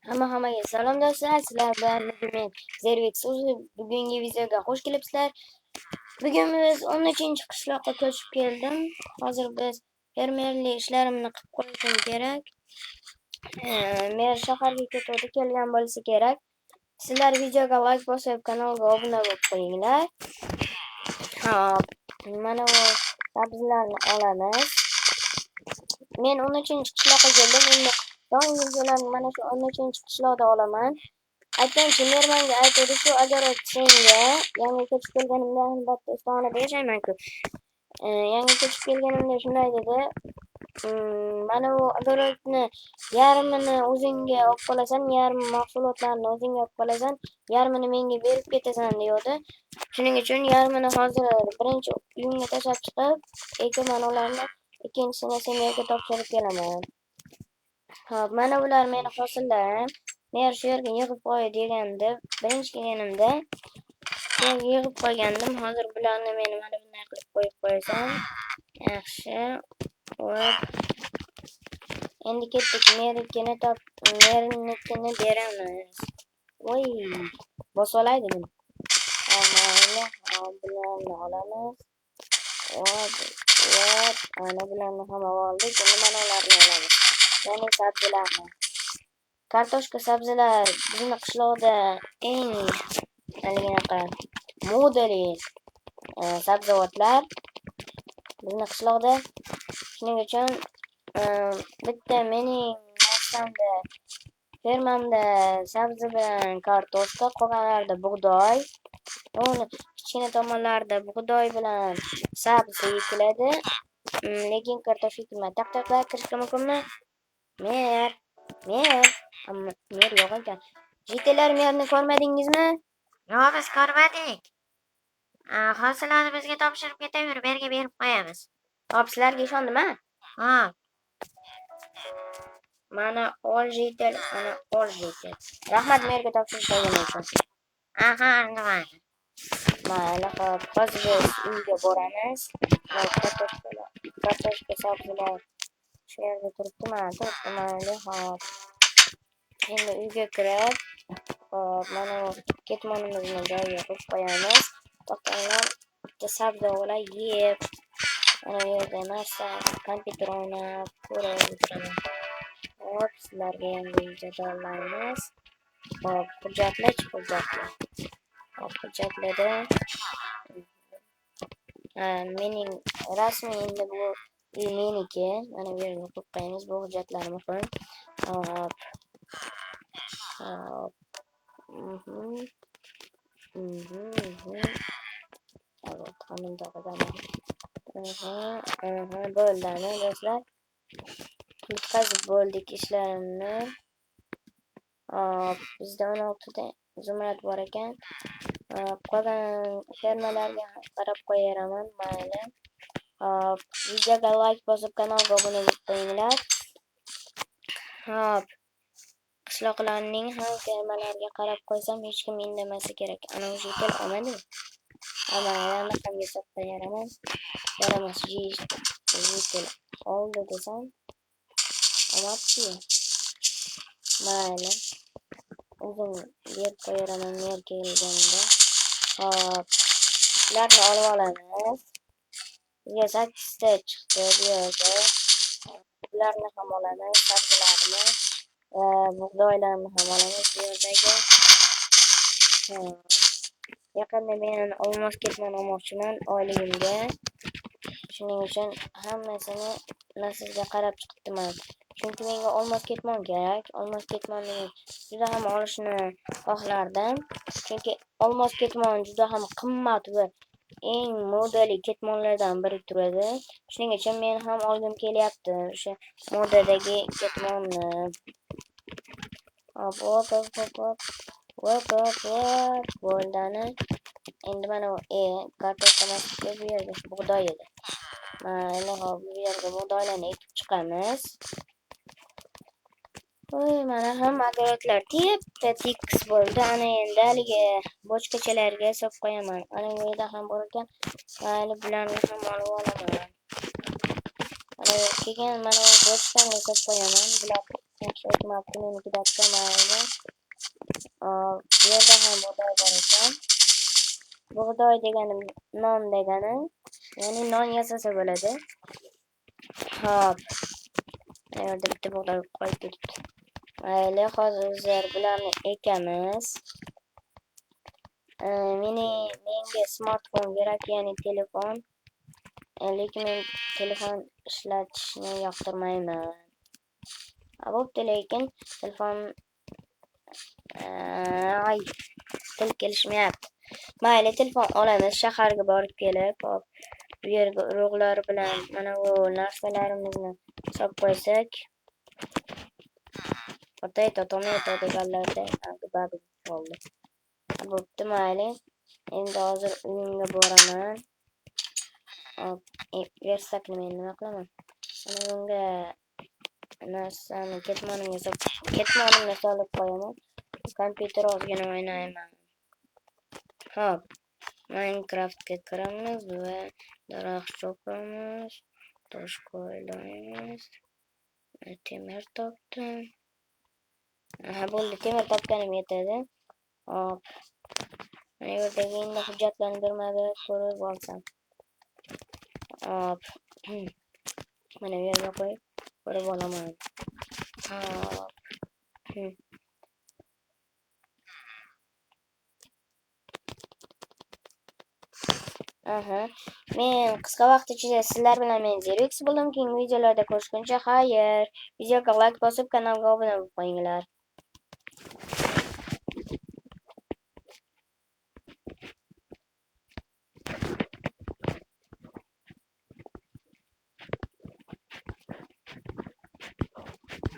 Hammaga salom do'stlar. Sizlar bilan bugun men Zervik So'zi. Bugungi videoga xush kelibsizlar. Bugun biz 13-qishloqqa ko'chib keldim. Hozir biz fermerlik ishlarimni qilib qo'yishim kerak. Men shaharga ketib kelgan bo'lsa kerak. Sizlar videoga like bosib, kanalga obuna bo'lib qo'yinglar. Hop, mana bu sabzilarni olamiz. Men 13-qishloqqa keldim. Endi doimgi videolarni mana shu 13-qishloqda olaman. Aytgancha menga aytdi shu agar senga yangi ko'chib kelganimda albatta istonada yashayman-ku. Yangi ko'chib kelganimda shunday dedi. Mana bu agarotni yarmini o'zingga olib qolasan, yarmi mahsulotlarni o'zingga olib qolasan, yarmini menga berib ketasan deydi. Shuning uchun yarmini hozir birinchi uyimga tashlab chiqib, ekaman ularni, ikkinchisini senga topshirib kelaman. Hop, mana bular meni hosillarim. Men shu yerga yig'ib qo'y deganda, birinchi kelganimda yig'ib qo'ygandim. Hozir bularni men mana bunday qilib qo'yib qo'ysam, yaxshi. Hop. Endi ketdik. Merinikini beramiz. Voy, bosolay dedim. Mayli, bularni olamiz. Hop, ana bularni hamma oldik. Endi mana ularni olamiz. Ya'ni sabzilarni. Kartoshka sabzilar bizning qishloqda eng modali sabzavotlar bizning qishloqda. Shuning uchun bitta mening narsamda fermamda sabzi bilan kartoshka, qolganlarida bug'doy, uni kichkina tomonlarida bug'doy bilan sabzi ekiladi. Lekin kartoshka ekilmaydi. Tak kirishga mumkinmi? Mer yo'q ekan. Jitelar, merni ko'rmadingizmi? Yo'q, biz ko'rmadik. Hosillarni bizga topshirib ketaver, berga berib qo'yamiz. Hop, sizlarga ishondimi? Ha, Mana ol jitel. Rahmat merga topshirib qo'yganing uchun. aha, nima? Mayli, hop, hozir biz uyga boramiz. Kartoshka sabzilar shu yerda turibdi, mayli, hop. Endi uyga kirib, hop, mana ketmonimizni joyiga qo'yib qo'yamiz. To'xtanglar, bitta sabzi o'g'lar yeb, mana bu yerda narsa, kompyuter o'ynab, ko'rib o'tiraman. Hop, sizlarga yangi video tayyorlaymiz. Hop, hujjatlar. Hop, hujjatlarda mening rasmiy endi bu meniki. Mana bu yerga qo'yib qo'yamiz. Bu hujjatlar muhim. Hop. Evet, hamında qilamiz. Bo'ldi do'stlar. Bitkazib bo'ldik ishlarimni. Hop, bizda 16 ta zumrad bor ekan. Qolgan fermalarga qarab qo'yaraman, mayli. Hop, videoga like bosib, kanalga obuna bo'lib qo'yinglar. Hop, qishloqlarning ham fermalarga qarab qo'ysam hech kim indamasa kerak. Ana o'sha kel olmadi. Amalarni ham yasab qo'yaraman. Yaramas jitel oldi desam olmabdi. Mayli. O'zim berib qo'yaraman yer kelganda. Hop, ularni olib olamiz. Bizga 8 ta chiqdi bu yerda. Ularni ham olamiz, sabzilarni. Bug'doylarni ham olamiz bu yerdagi. Yaqinda men olmos ketmon olmoqchiman oyligimga. Shuning uchun hammasini sizga qarab chiqibman. Chunki menga olmos ketmon kerak. Olmos ketmonni juda ham olishni xohlardim. Chunki olmos ketmon juda ham qimmat va eng modali ketmonlardan biri turadi. Shuning uchun men ham olgim kelyapti o'sha modadagi ketmonni. Hop. Bo'ldani. Endi mana kartoshka masjidi bu yerda bug'doy edi. Mayli, hop, bu yerga bug'doylarni ekib chiqamiz. Mana hamma agarotlar tekis bo'ldi. Ana endi haligi bochkachalarga solib qo'yaman. Ana bu yerda ham bor ekan. Mayli, bularni ham olib olaman. Mana keyin mana bu bochkaga solib qo'yaman. Bular Yaxshi aytmabdi meniki dakka mayli. Bu yerda ham bug'doy bor ekan. Bug'doy degani non degani. Ya'ni non yasasa bo'ladi. Hop. Bu yerda bitta bug'doy qolib ketibdi. Mayli, hozir bularni ekamiz. Menga smartfon kerak, ya'ni telefon. Lekin men telefon ishlatishni yoqtirmayman. Bo'pti, lekin telefon til kelishmayapti. Mayli, telefon olamiz, shaharga borib kelib, hop, bu yerga urug'lar bilan mana bu narsalarimizni solib qo'ysak. Potato, tomato deganlarda babi qoldi. Bo'pti, mayli. Endi hozir uyimga boraman. Hop, versakni men nima qilaman? Mana bunga narsani ketmonimga solib qo'yaman. Kompyuter ozgina o'ynayman. Hop, Minecraftga kiramiz va daraxt cho'qamiz, tosh qo'yamiz. Temir topdim. Bo'ldi, temir topganim yetadi. Hop, mana yerdagi endi hujjatlarni birma-bir ko'rib olsam. Hop, mana bu yerga qo'yib ko'rib olaman. Hop. Men qisqa vaqt ichida sizlar bilan men Zerix bo'ldim. Keyingi videolarda ko'rishguncha xayr. Videoga like bosib, kanalga obuna bo'lib qo'yinglar.